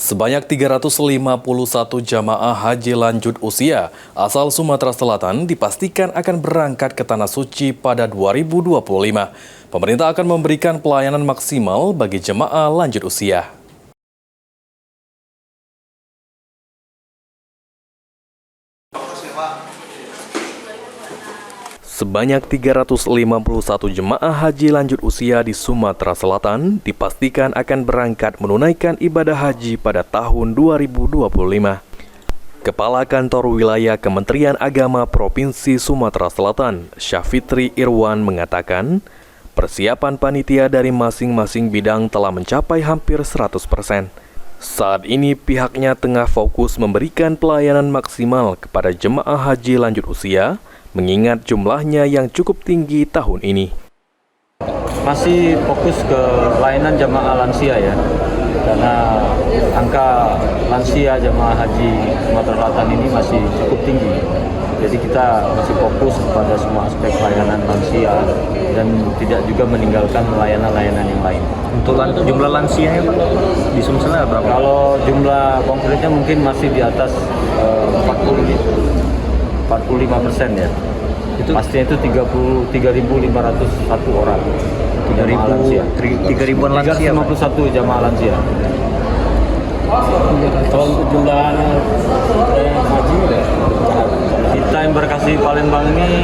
Sebanyak 351 jamaah haji lanjut usia asal Sumatera Selatan dipastikan akan berangkat ke Tanah Suci pada 2025. Pemerintah akan memberikan pelayanan maksimal bagi jemaah lanjut usia. Sebanyak 351 jemaah haji lanjut usia di Sumatera Selatan dipastikan akan berangkat menunaikan ibadah haji pada tahun 2025. Kepala Kantor Wilayah Kementerian Agama Provinsi Sumatera Selatan, Syafitri Irwan mengatakan, persiapan panitia dari masing-masing bidang telah mencapai hampir 100%. Saat ini pihaknya tengah fokus memberikan pelayanan maksimal kepada jemaah haji lanjut usia, mengingat jumlahnya yang cukup tinggi tahun ini. Masih fokus ke layanan jamaah lansia ya, karena angka lansia jamaah haji Sumatera Selatan ini masih cukup tinggi. Jadi kita masih fokus pada semua aspek layanan lansia dan tidak juga meninggalkan layanan-layanan yang lain. Untuk jumlah lansia ya Pak, di Sumsel berapa? Kalau jumlah konkretnya mungkin masih di atas 45% ya. Itu pastinya itu 3.501 orang. 3.000-an lansia. 351 jamaah lansia. Kalau untuk jumlah haji Kita embarkasi Palembang ini